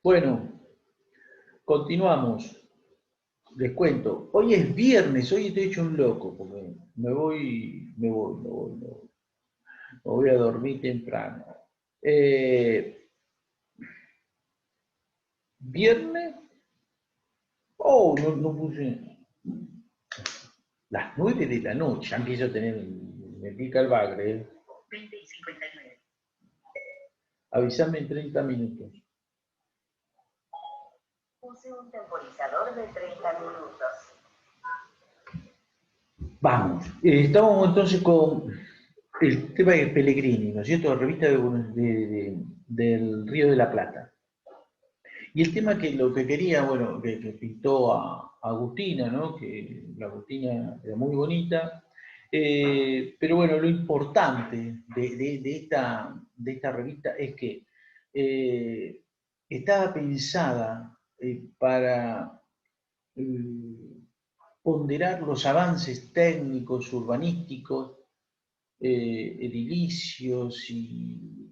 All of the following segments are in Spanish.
Bueno, continuamos. Les cuento. Hoy es viernes, hoy estoy hecho un loco, porque me voy a dormir temprano. Eh, ¿Viernes? Oh, no puse las 9 de la noche. Ya empiezo a tener, me pica el bagre. 20:59. Avísame en 30 minutos. Puse un temporizador de 30 minutos. Vamos. Estábamos entonces con el tema de Pellegrini, ¿no es cierto? La revista del Río de la Plata. Y el tema que lo que quería, bueno, que pintó a Agustina, ¿no? Que la Agustina era muy bonita. Pero bueno, lo importante de esta revista es que eh, estaba pensada para ponderar los avances técnicos, urbanísticos, edilicios y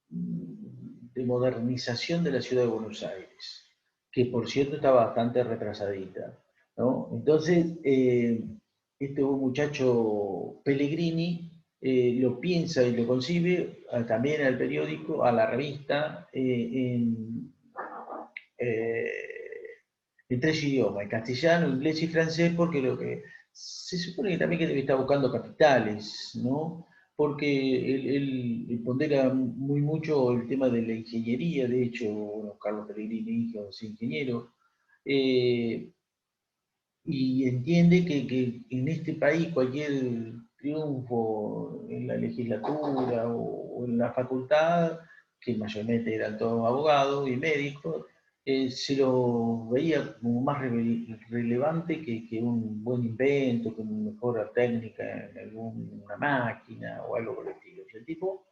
de modernización de la ciudad de Buenos Aires, que por cierto está bastante retrasadita, ¿no? Entonces, este muchacho Pellegrini lo piensa y lo concibe también al periódico, a la revista, eh, en tres idiomas, en castellano, inglés y francés, porque lo que se supone que también que debe estar buscando capitales, ¿no? Porque él pondera muy mucho el tema de la ingeniería, de hecho, bueno, Carlos Pellegrini, hijo, es ingeniero, eh, y entiende que en este país cualquier triunfo en la legislatura o en la facultad, que mayormente eran todos abogados y médicos, se lo veía como más relevante que un buen invento, que una mejora técnica en alguna máquina o algo por el estilo. Y el tipo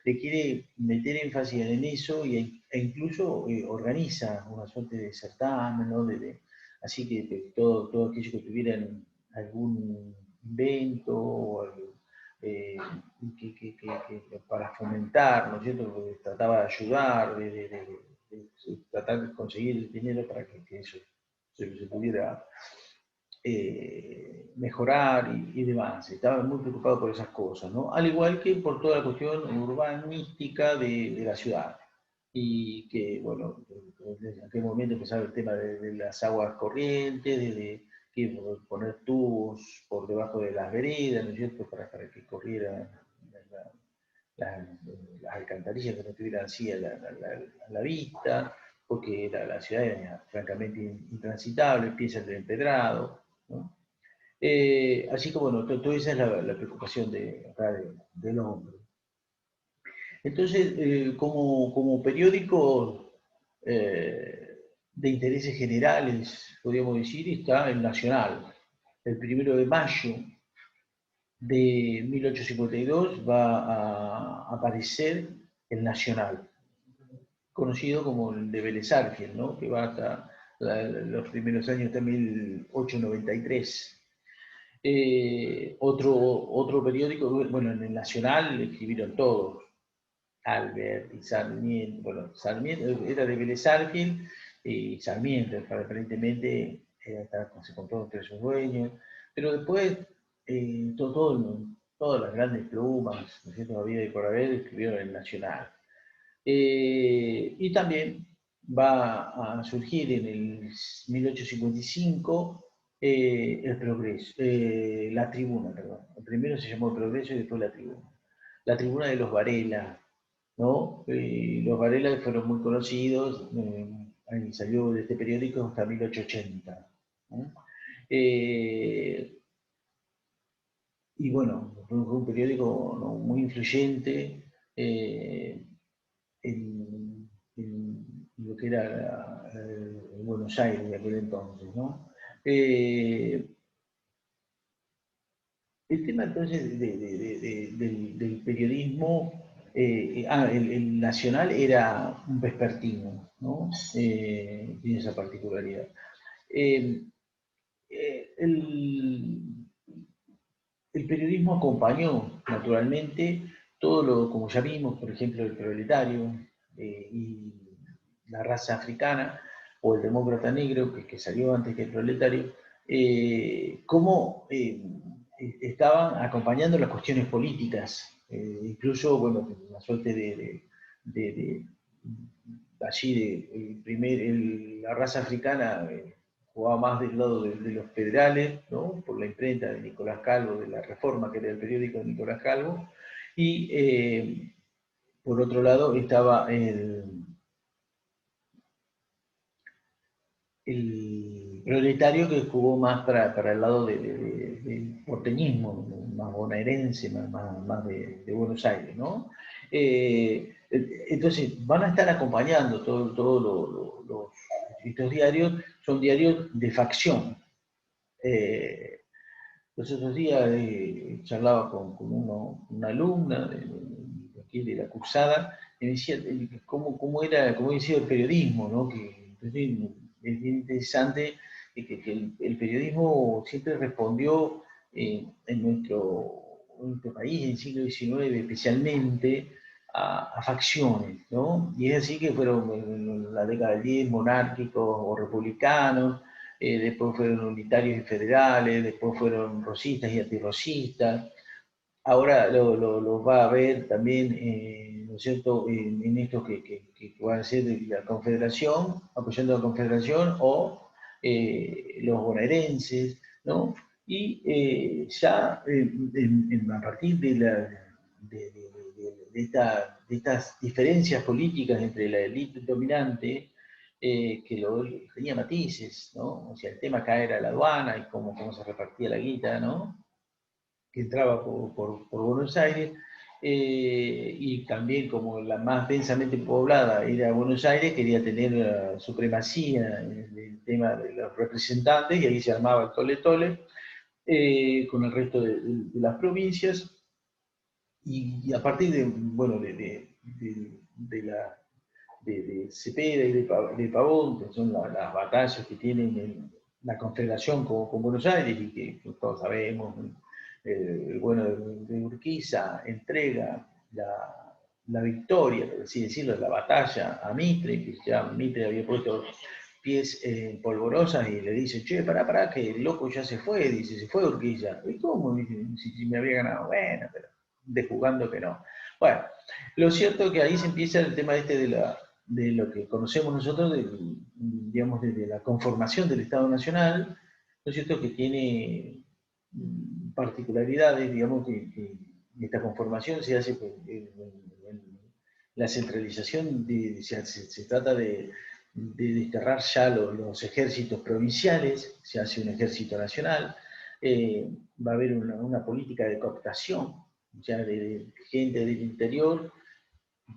le quiere meter énfasis en eso e incluso organiza una suerte de certamen, ¿no? Así que todo aquello que tuvieran algún invento o eh, para fomentar, ¿no es cierto? Porque trataba de ayudar, de tratar de conseguir dinero para que eso se pudiera mejorar y demás. Estaba muy preocupado por esas cosas, ¿no? Al igual que por toda la cuestión urbanística de la ciudad. Y que, bueno, en aquel momento empezaba el tema de las aguas corrientes, que poner tubos por debajo de las veredas, ¿no es cierto?, para que corriera la, la, las alcantarillas que no estuvieran así a la vista, porque la ciudad era francamente intransitable, empieza el empedrado, ¿no? Así que bueno, toda esa es la preocupación del hombre. Entonces, como periódico de intereses generales, podríamos decir, está el Nacional. El 1 de mayo de 1852 va a aparecer el Nacional, conocido como el de Vélez Arfiel, ¿no? Que va hasta los primeros años de 1893. Otro periódico, bueno, en el Nacional escribieron todos, Albert y Sarmiento, bueno, Sarmiento era de Vélez Arfiel y Sarmiento, aparentemente se compró entre sus dueños, pero después todas las grandes plumas, ¿no es cierto?, había y por haber, escribieron en el Nacional. Y también va a surgir en el 1855 el Progreso, la Tribuna, perdón. Primero se llamó el Progreso y después la Tribuna. La Tribuna de los Varela, ¿no? Los Varela fueron muy conocidos, ahí salió de este periódico hasta 1880. ¿No? Y bueno, fue un periódico, ¿no?, muy influyente en lo que era Buenos Aires de aquel entonces, ¿no? El tema entonces del periodismo, el Nacional era un vespertino, ¿no? Tiene esa particularidad. Eh, el, el periodismo acompañó naturalmente todo lo, como ya vimos, por ejemplo, el proletario y la raza africana, o el demócrata negro, que salió antes que el proletario, cómo estaban acompañando las cuestiones políticas, incluso, bueno, una suerte de allí la raza africana jugaba más del lado de los federales, ¿no? Por la imprenta de Nicolás Calvo, de La Reforma, que era el periódico de Nicolás Calvo, y por otro lado estaba el proletario, que jugó más para el lado del porteñismo, más bonaerense, más de Buenos Aires, ¿no? Entonces, van a estar acompañando estos diarios, son diarios de facción. Los otros días charlaba con una alumna aquí de la cursada, y me decía cómo había sido el periodismo, ¿no? Es bien interesante que el periodismo siempre respondió en nuestro país, en el siglo XIX especialmente, a facciones, ¿no? Y es así que fueron en la década del 10 monárquicos o republicanos, después fueron unitarios y federales, después fueron rosistas y antirrosistas. Ahora los va a ver también, ¿no es cierto?, en estos que van a ser de la Confederación, apoyando a la Confederación, o los bonaerenses, ¿no? Y ya a partir de estas diferencias políticas entre la élite dominante, que tenía matices, ¿no? O sea, el tema acá era la aduana y cómo se repartía la guita, ¿no? Que entraba por Buenos Aires, y también como la más densamente poblada era Buenos Aires, quería tener la supremacía en el tema de los representantes, y ahí se armaba el tole-tole con el resto de las provincias, y a partir de, bueno, de Cepeda y de Pavón, que son las batallas que tienen la Confederación con Buenos Aires, y que todos sabemos, el bueno de Urquiza entrega la victoria, por así decirlo, la batalla a Mitre, que ya Mitre había puesto pies en polvorosas, y le dice, che, pará, que el loco ya se fue, dice, se fue Urquiza. ¿Y cómo? Dice, si me había ganado. Bueno, pero de jugando que no. Bueno, lo cierto es que ahí se empieza el tema de lo que conocemos nosotros, digamos, desde la conformación del Estado Nacional, ¿no es cierto?, que tiene particularidades, digamos, que esta conformación se hace en la centralización, se trata de desterrar ya los ejércitos provinciales, se hace un ejército nacional, va a haber una política de cooptación, ya de gente del interior,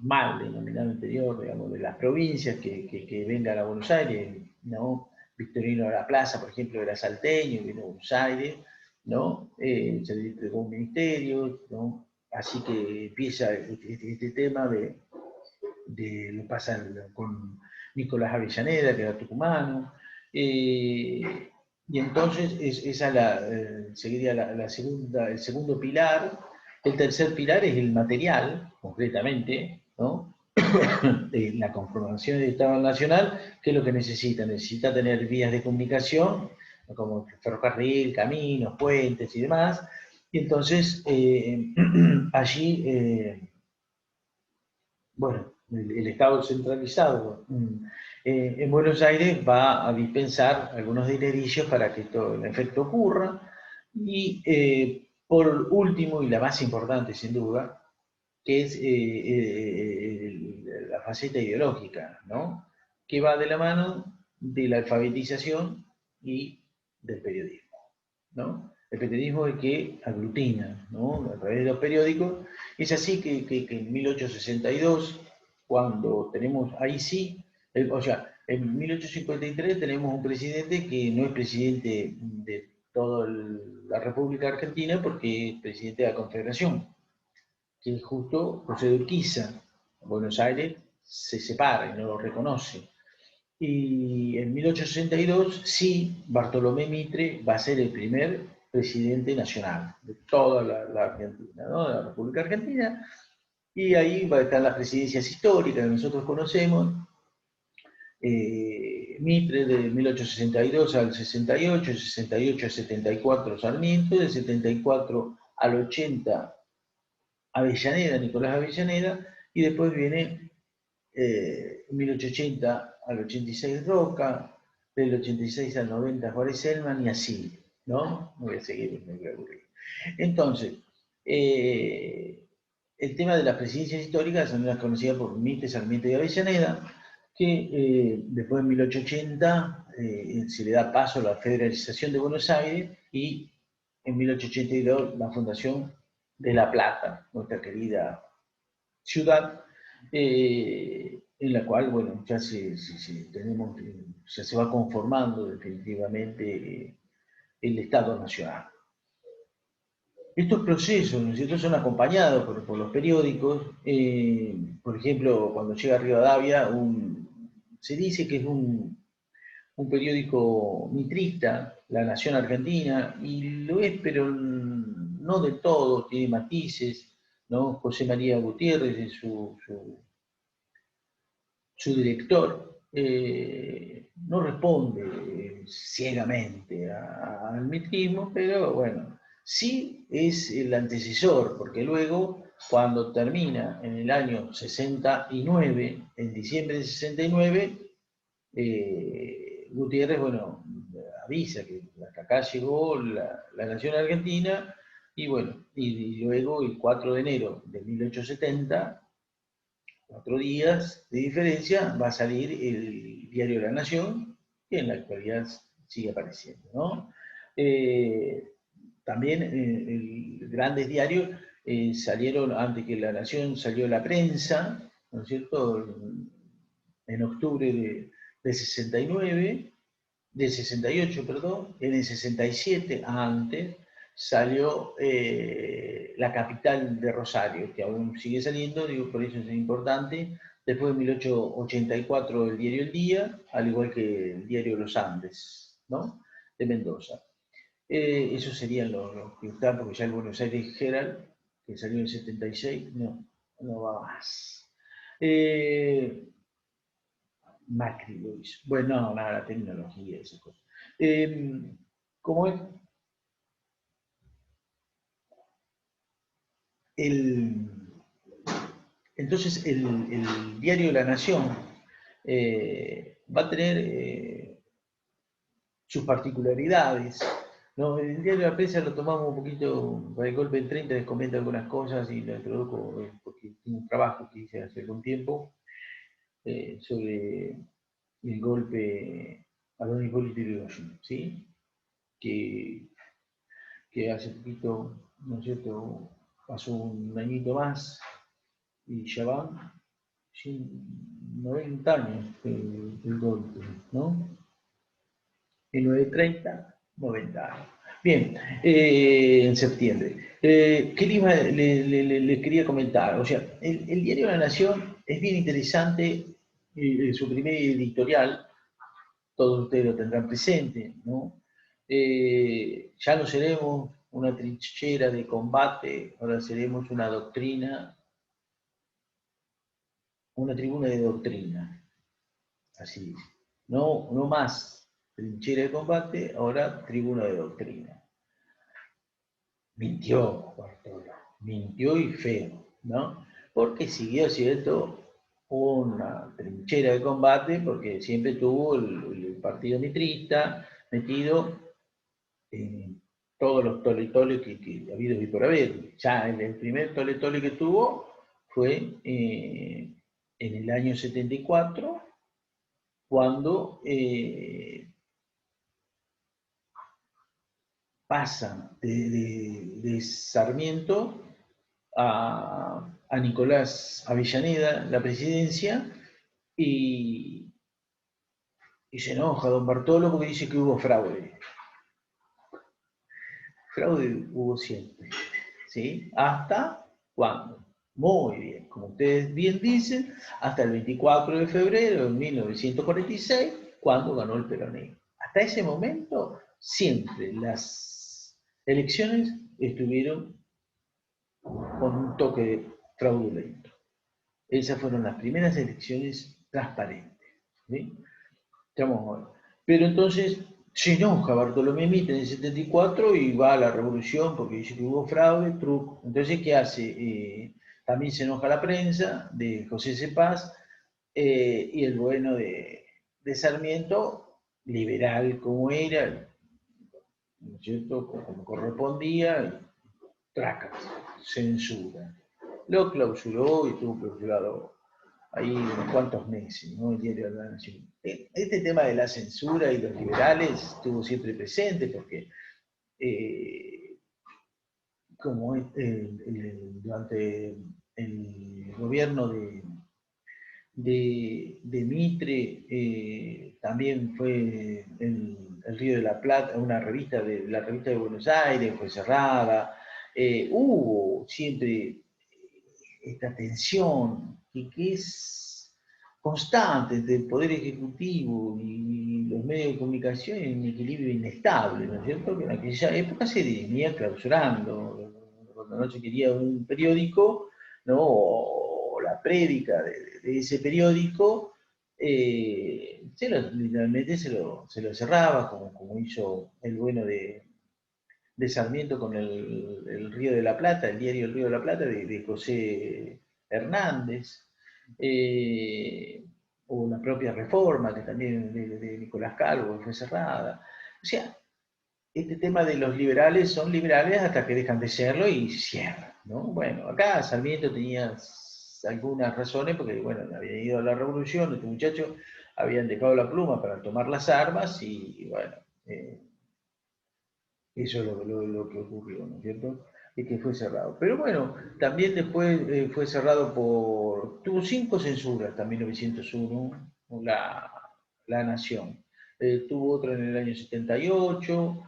mal denominado interior, digamos, de las provincias, que vengan a Buenos Aires, ¿no? Victorino de la Plaza, por ejemplo, era salteño, vino a Buenos Aires, ¿no? Se le entregó un ministerio, ¿no? Así que empieza este tema lo pasa con Nicolás Avellaneda, que era tucumano, y entonces esa seguiría el segundo pilar. El tercer pilar es el material, concretamente, ¿no? La conformación del Estado Nacional, que es lo que necesita. Necesita tener vías de comunicación, como ferrocarril, caminos, puentes y demás. Y entonces, allí, bueno, el Estado centralizado en Buenos Aires va a dispensar algunos dinerillos para que todo el efecto ocurra. Y por último, y la más importante sin duda, que es la faceta ideológica, ¿no? Que va de la mano de la alfabetización y del periodismo, ¿no? El periodismo es que aglutina, ¿no? A través de los periódicos. Es así que en 1862, cuando tenemos, ahí sí, o sea, en 1853 tenemos un presidente que no es presidente de toda la República Argentina, porque es presidente de la Confederación, que es justo José de Urquiza. Buenos Aires se separa y no lo reconoce. Y en 1862, sí, Bartolomé Mitre va a ser el primer presidente nacional de toda la Argentina, ¿no? De la República Argentina. Y ahí va a estar las presidencias históricas que nosotros conocemos, Mitre de 1862 al 68, 68 al 74 Sarmiento, del 74 al 80 Avellaneda, Nicolás Avellaneda, y después viene 1880 al 86 Roca, del 86 al 90 Juárez Selman y así, ¿no? No voy a seguir, me voy a aburrir. Entonces, el tema de las presidencias históricas son las conocidas por Mitre, Sarmiento y Avellaneda, que después de 1880 se le da paso a la federalización de Buenos Aires y en 1882 la fundación de La Plata, nuestra querida ciudad, en la cual, bueno, ya se va conformando definitivamente el Estado Nacional. Estos procesos, ¿no es cierto?, son acompañados por los periódicos. Por ejemplo, cuando llega a Rivadavia, se dice que es un periódico mitrista, La Nación Argentina, y lo es, pero no del todo, tiene matices, ¿no? José María Gutiérrez es su director, no responde ciegamente al mitrismo, pero bueno, sí es el antecesor, porque luego, cuando termina en el año 69, en diciembre de 69, Gutiérrez, bueno, avisa que hasta acá llegó la Nación Argentina, y bueno, y luego el 4 de enero de 1870, 4 días de diferencia, va a salir el diario La Nación, que en la actualidad sigue apareciendo, ¿no? También grandes diarios salieron, antes que La Nación salió La Prensa, ¿no es cierto?, en octubre de 69, del 68, perdón, en el 67, antes, salió La Capital de Rosario, que aún sigue saliendo, digo, por eso es importante. Después de 1884 el diario El Día, al igual que el diario Los Andes, ¿no?, de Mendoza. Esos serían los que están, porque ya el Buenos Aires Herald, que salió en el 76, no va más. Macri lo hizo. Bueno, no, nada, la tecnología, esas cosas. ¿Cómo es? Entonces, el diario La Nación va a tener sus particularidades, ¿no? El diario La Prensa lo tomamos un poquito para el golpe del 30, les comento algunas cosas y lo introduzco porque tiene un trabajo que hice hace algún tiempo sobre el golpe a don Hipólito Yrigoyen, ¿sí? Que hace poquito, ¿no es cierto?, pasó un añito más y ya van 90 años el golpe, ¿no? 1930, 90 años. Bien, en septiembre. ¿Qué les quería comentar? O sea, el diario La Nación es bien interesante, su primer editorial, todos ustedes lo tendrán presente, ¿no? Ya no seremos una trinchera de combate, ahora seremos una doctrina, una tribuna de doctrina, así es. No más trinchera de combate, ahora tribuna de doctrina. Mintió Bartolo, mintió y feo, ¿no? Porque siguió siendo una trinchera de combate, porque siempre tuvo el partido mitrista metido en todos los tole-tole que ha habido y por haber. Ya el primer tole-tole que tuvo fue en el año 74, cuando pasa de Sarmiento a Nicolás Avellaneda la presidencia y se enoja don Bartolo porque dice que hubo fraude. Fraude hubo siempre, ¿sí? ¿Hasta cuándo? Muy bien, como ustedes bien dicen, hasta el 24 de febrero de 1946, cuando ganó el peronismo. Hasta ese momento, siempre las elecciones estuvieron con un toque fraudulento. Esas fueron las primeras elecciones transparentes, ¿sí? Pero entonces se enoja Bartolomé Mitre en el 74 y va a la revolución porque dice que hubo fraude, truco. Entonces, ¿qué hace? También se enoja la prensa de José Cepaz y el bueno de Sarmiento, liberal como era, ¿no es cierto? Como correspondía, y tracas, censura. Lo clausuró y estuvo clausurado ahí unos cuantos meses, ¿no? El diario de la Nación. Este tema de la censura y los liberales estuvo siempre presente porque como durante el gobierno de Mitre, también fue el Río de la Plata, una revista la revista de Buenos Aires fue cerrada, hubo siempre esta tensión que es constante entre el Poder Ejecutivo y los medios de comunicación en un equilibrio inestable, ¿no es cierto? Que en aquella época se venía clausurando, cuando no se quería un periódico, ¿no? O la prédica de ese periódico, literalmente se lo cerraba, como hizo el bueno de Sarmiento con el Río de la Plata, el diario El Río de la Plata de José Hernández, eh, o la propia Reforma, que también de Nicolás Calvo, que fue cerrada. O sea, este tema de los liberales son liberales hasta que dejan de serlo y cierran, ¿no? Bueno, acá Sarmiento tenía algunas razones, porque, bueno, habían ido a la revolución, estos muchachos habían dejado la pluma para tomar las armas y bueno, eso es lo que ocurrió, ¿no es cierto? Y que fue cerrado. Pero bueno, también después fue cerrado tuvo 5 censuras, hasta 1901, la Nación. Tuvo otra en el año 78,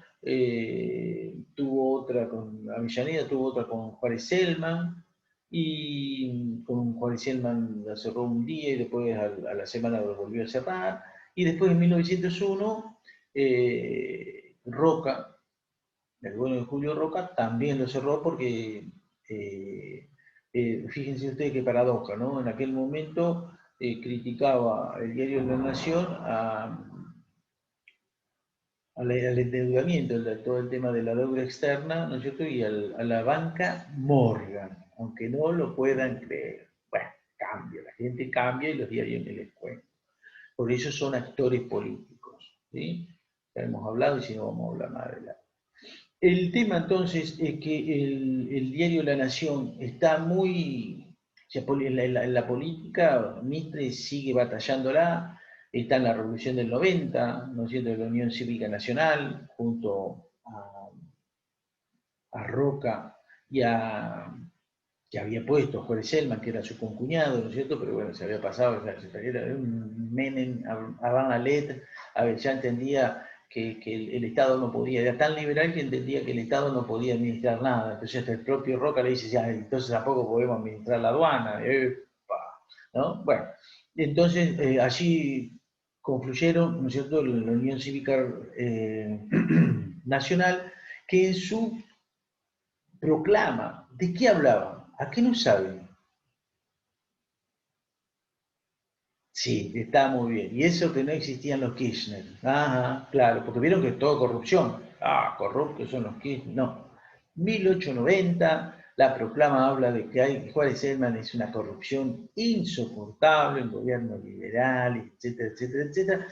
tuvo otra con Avellaneda, tuvo otra con Juárez Selman, y con Juárez Selman la cerró un día y después a la semana lo volvió a cerrar. Y después en 1901, Roca, el bueno de Julio Roca, también lo cerró porque, fíjense ustedes qué paradoja, ¿no? En aquel momento criticaba el diario de la Nación al endeudamiento, todo el tema de la deuda externa, ¿no es cierto? Y a la banca Morgan, aunque no lo puedan creer. Bueno, cambia, la gente cambia y los diarios me les cuentan. Por eso son actores políticos, ¿sí? Ya hemos hablado y si no vamos a hablar más adelante. El tema entonces es que el diario La Nación está muy, en la política, Mitre sigue batallándola, está en la Revolución del 90, ¿no es cierto?, de la Unión Cívica Nacional, junto a Roca y que había puesto a Juárez Selman, que era su concuñado, ¿no es cierto?, pero bueno, se había pasado, era un Menem, Van Alet, a ver, ya entendía que el Estado no podía, era tan liberal que entendía que el Estado no podía administrar nada. Entonces hasta el propio Roca le dice, ya, entonces tampoco podemos administrar la aduana. ¿No? Bueno, entonces allí confluyeron, ¿no es cierto?, la Unión Cívica Nacional, que en su proclama, ¿de qué hablaban? ¿A qué no saben? Sí, está muy bien. Y eso que no existían los Kirchner. Ajá, claro, porque vieron que es todo corrupción. Ah, corruptos son los Kirchner. No. 1890, la proclama habla de que Juárez Selman es una corrupción insoportable, un gobierno liberal, etcétera, etcétera, etcétera.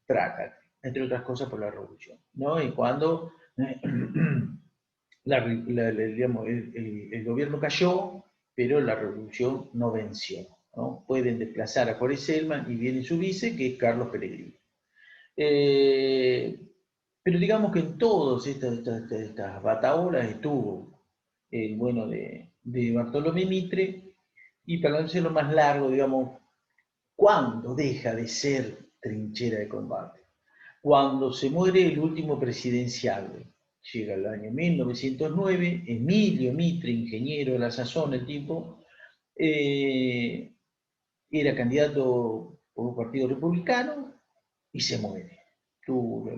Tratan, entre otras cosas, por la revolución. ¿No? Y cuando digamos, el gobierno cayó, pero la revolución no venció. ¿No? Pueden desplazar a Juárez Selman y viene su vice, que es Carlos Pellegrini. Pero digamos que en todas estas bataholas estuvo el bueno de Bartolomé Mitre, y para no hacerlo más largo, digamos, ¿cuándo deja de ser trinchera de combate? Cuando se muere el último presidencial, llega el año 1909, Emilio Mitre, ingeniero de la sazón, el tipo, era candidato por un partido republicano y se muere. Tuvo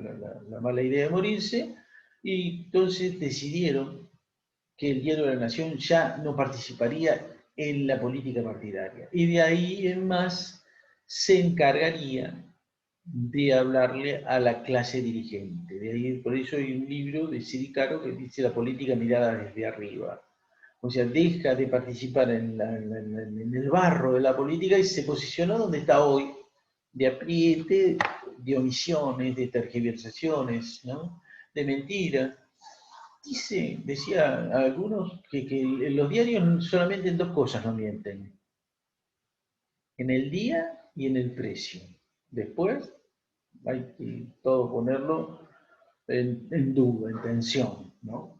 la mala idea de morirse y entonces decidieron que el Diario de la Nación ya no participaría en la política partidaria. Y de ahí en más se encargaría de hablarle a la clase dirigente. De ahí, por eso hay un libro de Siri Caro que dice La política mirada desde arriba. O sea, deja de participar en el barro de la política y se posicionó donde está hoy, de apriete, de omisiones, de tergiversaciones, ¿no? De mentiras. Decía a algunos que los diarios solamente en dos cosas no mienten, en el día y en el precio. Después hay que todo ponerlo en duda, en tensión, ¿no?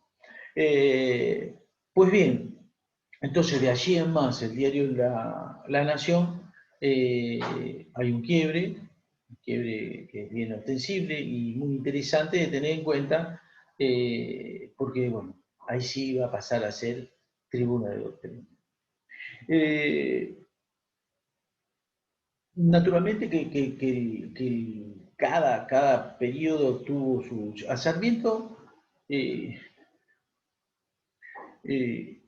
Pues bien, entonces de allí en más, el diario La Nación, hay un quiebre que es bien ostensible y muy interesante de tener en cuenta, porque, bueno, ahí sí va a pasar a ser tribuna de doctrina. Naturalmente que cada periodo tuvo su... A Sarmiento, eh, eh,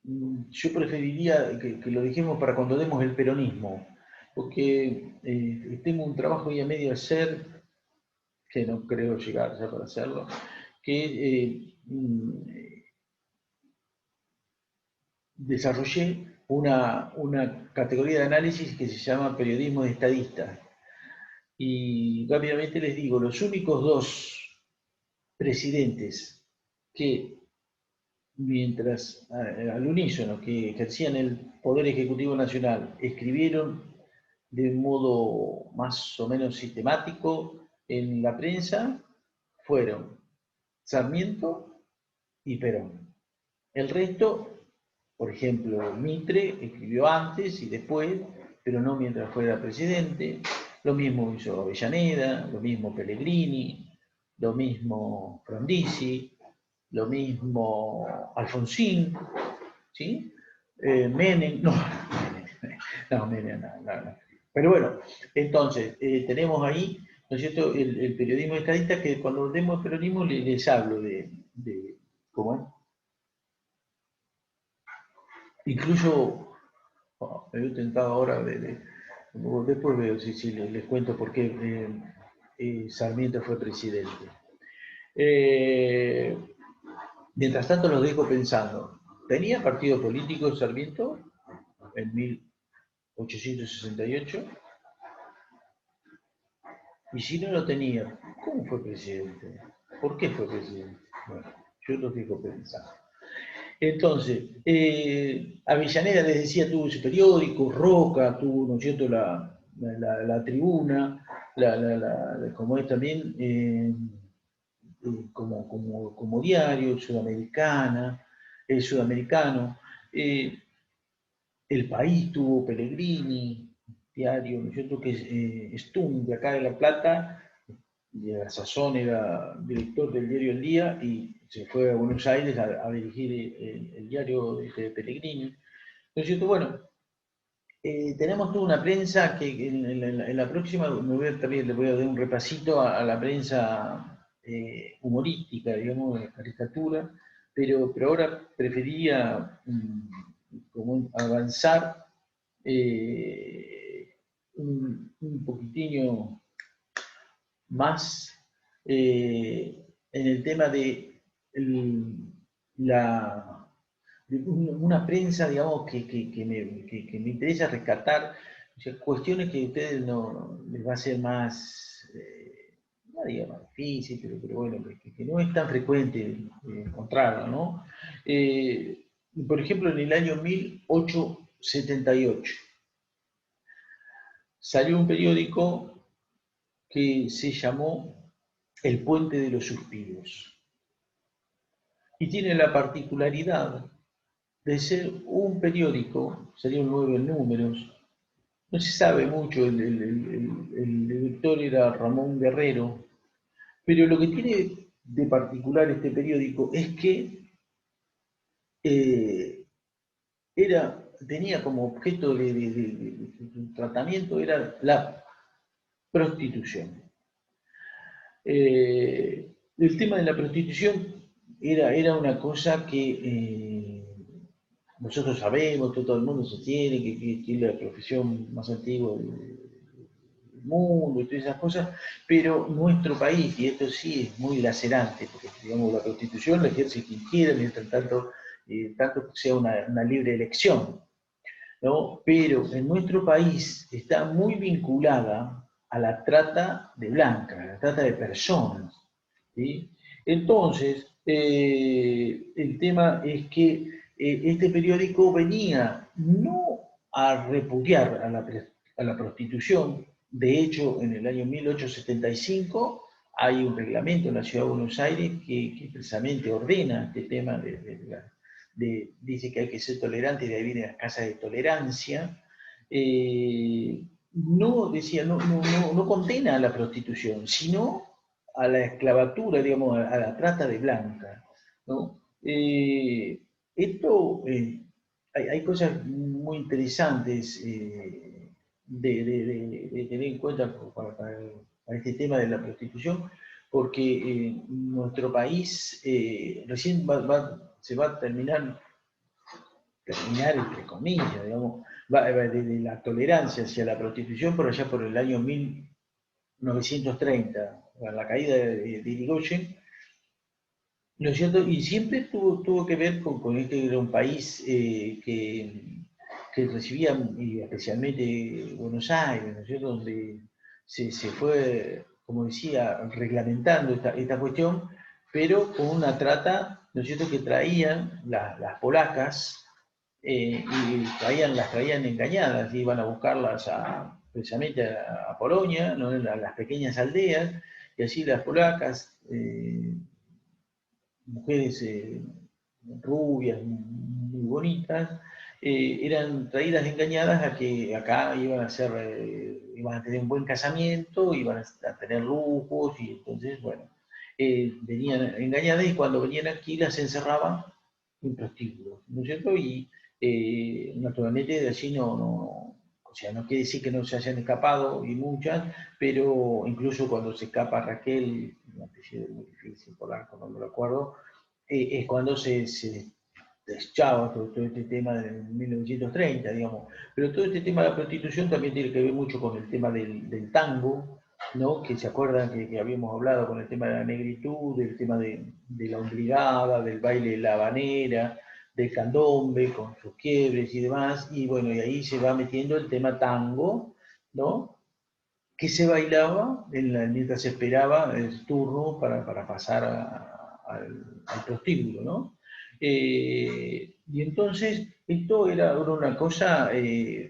yo preferiría que lo dejemos para cuando demos el peronismo, porque tengo un trabajo y a medio hacer, que no creo llegar ya para hacerlo, que desarrollé una categoría de análisis que se llama periodismo de estadistas. Y rápidamente les digo, los únicos dos presidentes que, mientras al unísono, que ejercían el Poder Ejecutivo Nacional, escribieron de un modo más o menos sistemático en la prensa, fueron Sarmiento y Perón. El resto, por ejemplo, Mitre escribió antes y después, pero no mientras fuera presidente. Lo mismo hizo Avellaneda, lo mismo Pellegrini, lo mismo Frondizi, lo mismo Alfonsín, ¿sí? Menem, no, Menem, no. Pero bueno, entonces, tenemos ahí, ¿no es cierto?, el periodismo estadista, que cuando demos peronismo les hablo de ¿cómo es? Incluso, me he tentado ahora después veo si les cuento por qué Sarmiento fue presidente. Eh, Mientras tanto los dejo pensando. ¿Tenía partido político Sarmiento en 1868? Y si no lo tenía, ¿cómo fue presidente? ¿Por qué fue presidente? Bueno, yo los dejo pensando. Entonces, Avellaneda, les decía, tuvo su periódico, Roca tuvo, ¿no es cierto?, la tribuna, como es también, como diario, Sudamericana, el Sudamericano. El País tuvo Pellegrini, diario, ¿no es cierto?, que Stum, de acá de La Plata, de la sazón era director del diario El Día y se fue a Buenos Aires a dirigir el diario de Pellegrini. ¿No es cierto? Bueno, tenemos toda una prensa que en la próxima también le voy a dar un repasito a la prensa humorística, digamos, de caricatura, pero ahora preferiría como avanzar un poquitín más en el tema de la, una prensa, digamos, que me interesa rescatar, o sea, cuestiones que a ustedes no les va a ser más, no diga más difícil, pero bueno, que no es tan frecuente encontrarlo, ¿no? Por ejemplo, en el año 1878 salió un periódico que se llamó El Puente de los Suspiros. Y tiene la particularidad de ser un periódico, serían 9 números, no se sabe mucho, el editor era Ramón Guerrero, pero lo que tiene de particular este periódico es que eh, tenía como objeto de tratamiento era la prostitución. El tema de la prostitución era una cosa que nosotros sabemos, todo el mundo sostiene que es la profesión más antigua mundo y todas esas cosas, pero nuestro país, y esto sí es muy lacerante, porque digamos la prostitución la ejerce quien quiera, mientras tanto, tanto que sea una libre elección, ¿no? Pero en nuestro país está muy vinculada a la trata de blancas, a la trata de personas, ¿sí? Entonces, el tema es que este periódico venía no a repudiar a la prostitución. De hecho, en el año 1875 hay un reglamento en la Ciudad de Buenos Aires que precisamente ordena este tema dice que hay que ser tolerante, y de ahí vienen las casas de tolerancia. No, decía, no condena a la prostitución, sino a la esclavatura, digamos, a la trata de blanca, ¿no? Esto, hay cosas muy interesantes de tener en cuenta para este tema de la prostitución, porque nuestro país recién se va a terminar entre comillas, digamos, de la tolerancia hacia la prostitución por allá por el año 1930, a la caída de Irigoyen, ¿no es cierto? Y siempre tuvo que ver con este era un país que recibía, y especialmente Buenos Aires, ¿no es cierto? Donde se fue, como decía, reglamentando esta cuestión, pero con una trata, ¿no es cierto?, que traían las polacas y las traían engañadas, iban a buscarlas precisamente a Polonia, ¿no?, a las pequeñas aldeas, y así las polacas, mujeres rubias, muy bonitas, eran traídas engañadas a que acá iban a tener un buen casamiento, iban a tener lujos, y entonces, bueno, venían engañadas, y cuando venían aquí las encerraban en prostíbulos, ¿no es cierto? Y naturalmente de allí o sea, no quiere decir que no se hayan escapado, y muchas, pero incluso cuando se escapa Raquel, una especie de muy difícil polaco, no me lo acuerdo, es cuando se deschaba todo este tema de 1930, digamos. Pero todo este tema de la prostitución también tiene que ver mucho con el tema del tango, ¿no? Que se acuerdan que habíamos hablado con el tema de la negritud, del tema de la obligada, del baile de la habanera, del candombe con sus quiebres y demás, y bueno, y ahí se va metiendo el tema tango, ¿no?, que se bailaba mientras se esperaba el turno para pasar al prostíbulo, ¿no? Y entonces esto era una cosa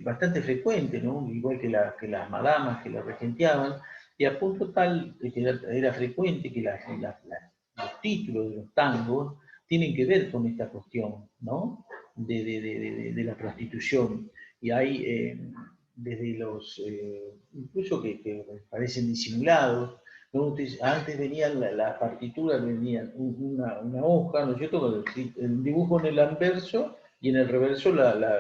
bastante frecuente, ¿no? Igual que las madamas que la regenteaban, y a punto tal de que era frecuente que los títulos de los tangos tienen que ver con esta cuestión, ¿no?, de la prostitución. Y hay desde incluso que parecen disimulados, ¿no? Antes venían las partituras, venían una hoja, ¿no es cierto?, con el dibujo en el anverso y en el reverso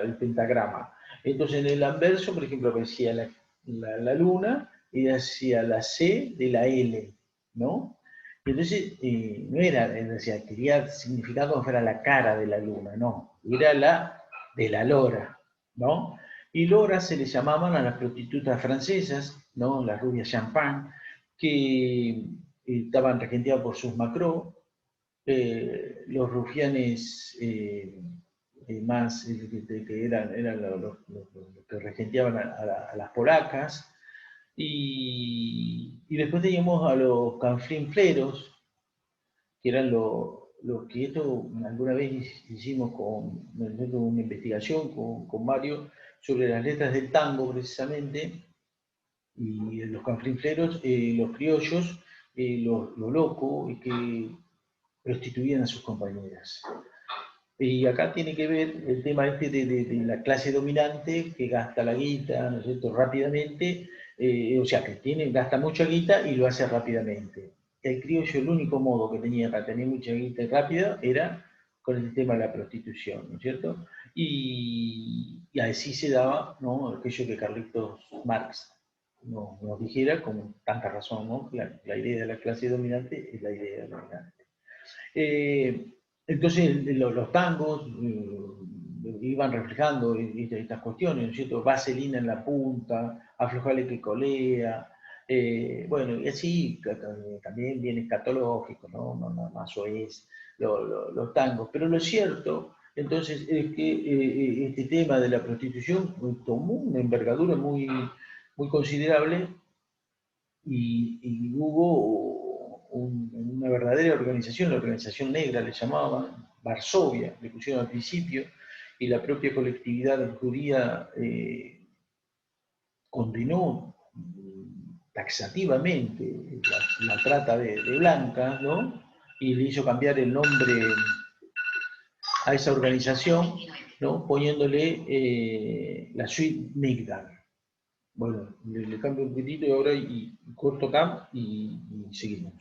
el pentagrama. Entonces en el anverso, por ejemplo, aparecía la luna y hacía la C de la L, ¿no? Entonces, no era, o sea, quería significar como fuera la cara de la luna, no, era la de la lora, ¿no? Y loras se le llamaban a las prostitutas francesas, ¿no?, las rubias champán, que estaban regenteadas por sus macró, los rufianes más que eran los que regenteaban a las polacas, y después teníamos a los canfrinfleros, que eran lo que esto alguna vez hicimos una investigación con Mario sobre las letras del tango precisamente, y los canfrinfleros, los criollos, los locos, y que prostituían a sus compañeras. Y acá tiene que ver el tema este de la clase dominante que gasta la guita, ¿no es cierto?, rápidamente, o sea, que gasta mucha guita y lo hace rápidamente. El criollo, el único modo que tenía para tener mucha guita rápida era con el tema de la prostitución, ¿no es cierto? Y así se daba, ¿no?, aquello que Carlitos Marx nos dijera con tanta razón, ¿no?, la idea de la clase dominante es la idea dominante. Entonces los tangos iban reflejando estas cuestiones, ¿no es cierto? Vaselina en la punta, aflojarle que colea, bueno, y así también bien escatológico, ¿no? Más o es los tangos. Pero lo cierto, entonces, es que este tema de la prostitución tomó una envergadura muy considerable y hubo una verdadera organización, la organización negra le llamaban, Varsovia, le pusieron al principio, y la propia colectividad judía condenó taxativamente la trata de blancas, ¿no? Y le hizo cambiar el nombre a esa organización, ¿no? Poniéndole la suite Migdal. Bueno, le cambio un poquitito y ahora corto acá y seguimos.